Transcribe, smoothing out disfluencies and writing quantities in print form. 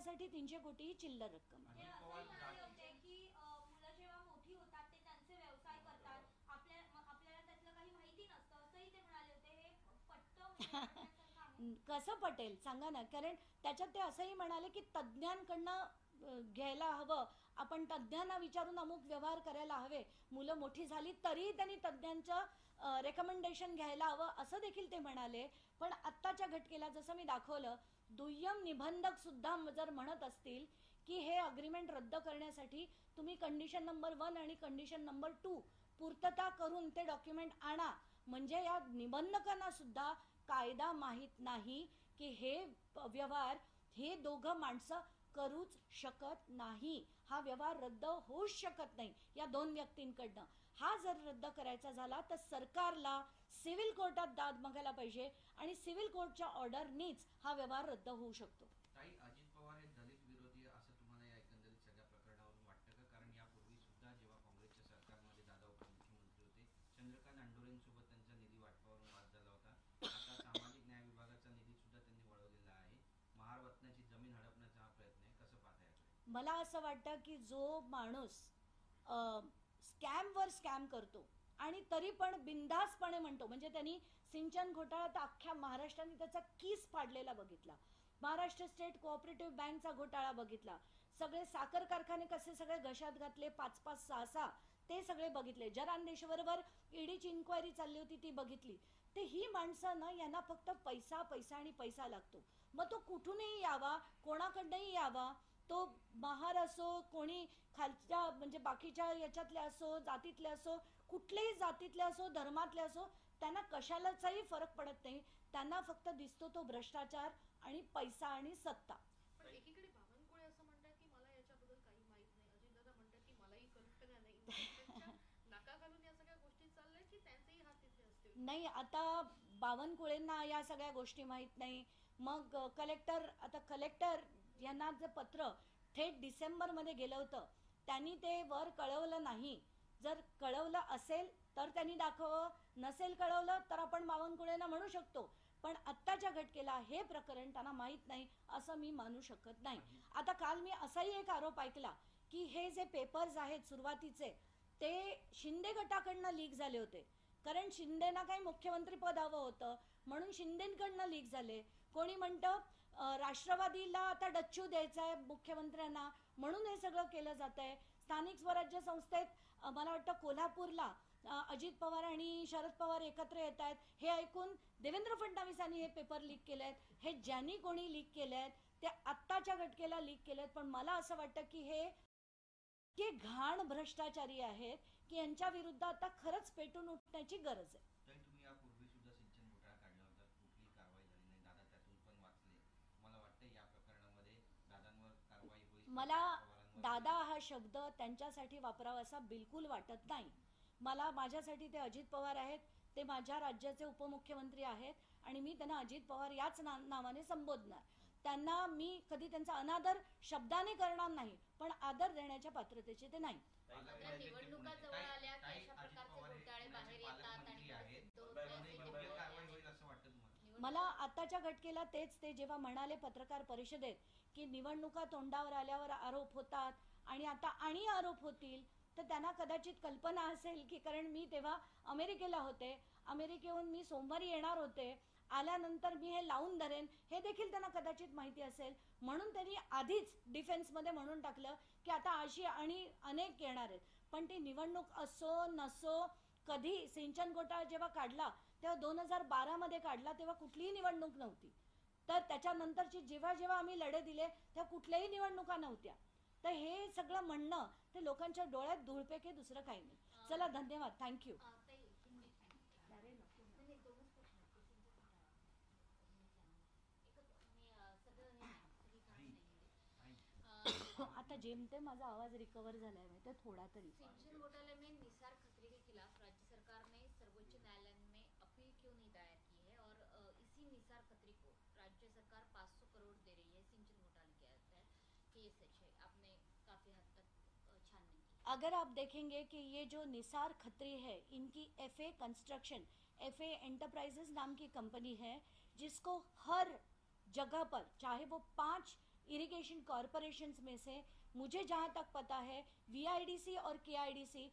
त्यासाठी 300 कोटी ही चिल्लर रक्कम आहे. ते असंही म्हणाले होते की मुलं जेव्हा मोठी होतात ते त्यांचे व्यवसाय करतात, आपल्याला त्यातलं काही माहिती नसतं, असंही ते म्हणाले होते. हे पटतं म्हणजे कसं पटेल सांगा ना, कारण त्याच्यात ते असंही म्हणाले की तज्ज्ञांकडनं घ्यायला हवं, आपण तज्ज्ञांना विचारून अमुक व्यवहार करायला हवे, मुलं मोठी झाली तरी त्यांनी तज्ज्ञांचं रेकमेंडेशन घ्यायला हवं असं देखील ते म्हणाले. पण आत्ताच्या घटकेला जसं मी दाखवलं, दुय्यम निबंधक सुद्धा जर म्हणत असतील की हे अग्रीमेंट रद्द करण्यासाठी तुम्ही कंडिशन नंबर 1 आणि कंडिशन नंबर 2 पूर्तता करून ते डॉक्युमेंट आणा, म्हणजे या निबंधकांना सुद्धा कायदा माहीत नाही की हे व्यवहार हे दोघं माणसं करूच शकत नाही, हा व्यवहार रद्द होऊच शकत नाही या दोन व्यक्तींकडनं. हा जर रद्द करायचा झाला तर सरकारला सिव्हिल कोर्टात दाद मागायला पाहिजे आणि सिव्हिल कोर्टच्या ऑर्डरनीच हा व्यवहार रद्द होऊ शकतो. ताई, अजित पवार हे दलित विरोधी असं तुम्हाला या एकंदरीत सगळ्या प्रकरणावरून वाटतं का? कारण यापूर्वी सुद्धा जेव्हा काँग्रेसच्या सरकारमध्ये दादा उपमुख्यमंत्री होते, चंद्रकांत आंडोरेंसोबत त्यांचा निधी वाटपावरून वाद झाला होता. आता सामाजिक न्याय विभागाचा निधी सुद्धा त्यांनी वळवलेला आहे. महारत्नाची जमीन हडपण्याचा हा प्रयत्न आहे, कसं पाहता याकडे? मला असं वाटतं की जो माणूस स्कॅमवर स्कॅम करतो आणि तरी पण बिनधास्तपणे म्हणतो, म्हणजे त्यांनी सिंचन घोटाळा तर अख्ख्या महाराष्ट्राने त्याचा कीस पाडलेला बघितला, महाराष्ट्र स्टेट कोऑपरेटिव्ह बँकचा घोटाळा बघितला, सगळे साखर कारखाने कसे सगळे घशात घातले 5-5, 6-6 ते सगळे बघितले, जरांदेशवरवर ईडीची इन्क्वायरी चालली होती ती बघितली. ते ही माणसं ना, यांना फक्त पैसा पैसा आणि पैसा लागतो. मग तो कुठूनही यावा, कोणाकडनंही यावा, तो महार असो, कोणी खालच्या म्हणजे बाकीच्या याच्यातले असो, जातीतले असो, कुठल्याही जातीतले असो, धर्मातले असो, त्यांना कशालाचाही फरक पडत नाही. त्यांना फक्त दिसतो तो भ्रष्टाचार आणि पैसा आणि सत्ता. पण एकीकडे बावनकुळे असं म्हणतात की मला याच्याबद्दल काही माहित नाही, अजितदादा म्हणतात की मलाही कल्पना नाही. नाका घालून या सगळ्या गोष्टी चालल्या की त्यांचेही हात तिथे असतील? नाही, आता बावनकुळेंना या सगळ्या गोष्टी माहीत नाही. मग कलेक्टर यांना जे पत्र थेट डिसेंबरमध्ये गेलं होतं, त्यांनी ते वर कळवलं नाही. जर कळवलं असेल तर त्यांनी दाखवावं, नसेल कळवलं तर आपण बावनकुळेंना म्हणू शकतो. पण आत्ताच्या घटकेला हे प्रकरण त्यांना माहीत नाही असं मी मानू शकत नाही. आता काल मी असाही एक आरोप ऐकला की हे जे पेपर्स आहेत सुरुवातीचे ते शिंदे गटाकडनं लीक झाले होते, कारण शिंदेना काही मुख्यमंत्री पद हवं होतं म्हणून शिंदेकडनं लीक झाले. कोणी म्हणतं राष्ट्रवादीला आता डच्चू द्यायचा आहे मुख्यमंत्र्यांना म्हणून हे सगळं केलं जात आहे. स्थानिक स्वराज्य संस्थेत मला वाटतं कोल्हापूरला अजित पवार आणि शरद पवार एकत्र येत आहेत, हे ऐकून देवेंद्र फडणवीसांनी हे पेपर लीक केले आहेत. हे ज्यांनी कोणी लीक केले आहेत ते आत्ताच्या घटकेला लीक केले आहेत. पण मला असं वाटतं की हे घाण भ्रष्टाचारी आहेत की यांच्या विरुद्ध आता खरंच पेटून उठण्याची गरज आहे. ताई, तुम्ही यापूर्वी सुद्धा सिंचन घोटाळा काढला होता, कुठलीही कारवाई झाली नाही, दादा त्यातून पण वाचले. मला वाटतं या प्रकरणामध्ये दादांवर कारवाई होईल? मला दादा हा शब्द त्यांच्यासाठी वापरावा असा बिलकुल वाटत नाही. मला माझ्यासाठी ते अजित पवार आहेत, ते माझ्या राज्याचे उपमुख्यमंत्री आहेत आणि मी त्यांना अजित पवार याच नावाने संबोधणार. त्यांना मी कधी त्यांचा अनादर शब्दाने करणार नाही, पण आदर देण्याच्या पात्रतेचे ते नाही. निवडणुका जवळ आल्या की अशा प्रकारचे घोटाळे बाहेर येतात आणि मला आताच्या घटकेला तेच ते जेव्हा म्हणाले पत्रकार परिषदेत की निवडणुका तोंडावर आल्यावर आरोप होतात आणि आता आणि आरोप होतील, तर त्यांना कदाचित कल्पना असेल की कारण मी तेव्हा अमेरिकेला होते, अमेरिकेहून मी सोमवारी येणार होते, आल्यानंतर मी हे लावून धरेन हे देखील त्यांना कदाचित माहिती असेल, म्हणून त्यांनी आधीच डिफेन्समध्ये म्हणून टाकलं की आता अशी आणि अनेक येणार आहेत. पण ती निवडणूक असो नसो, कधी सिंचन घोटाळा जेव्हा काढला तेव्हा 2012 काढला, तेव्हा कुठलीही निवडणूक नव्हती. तर त्याच्यानंतरची जेव्हा जेव्हा आम्ही लढे दिले तेव्हा कुठल्याही निवडणुका नव्हत्या. तर हे सगळं म्हणणं ते लोकांच्या डोळ्यात धूळपेके, दुसरं काही नाही. चला, धन्यवाद, थँक्यू. आता जेमते माझा आवाज रिकवर झाला है, तो थोड़ा तरी। सिंचन घोटाले में निसार खत्री के खिलाफ राज्य सरकार ने सर्वोच्च न्यायालय में अपील क्यों नहीं दायर की है, और इसी निसार खत्री को राज्य सरकार 500 करोड़ दे रही है सिंचन घोटाले के तहत, कि ये सच है? आपने काफी हद तक छानबीन की। अगर आप देखेंगे कि ये जो निसार खत्री है, इनकी FA कंस्ट्रक्शन, FA एंटरप्राइजेस नाम की कंपनी है, जिसको हर जगह पर चाहे वो 5 इरिगेशन कॉरपोरेशंस में से मुझे जहाँ तक पता है VIDC और KIDC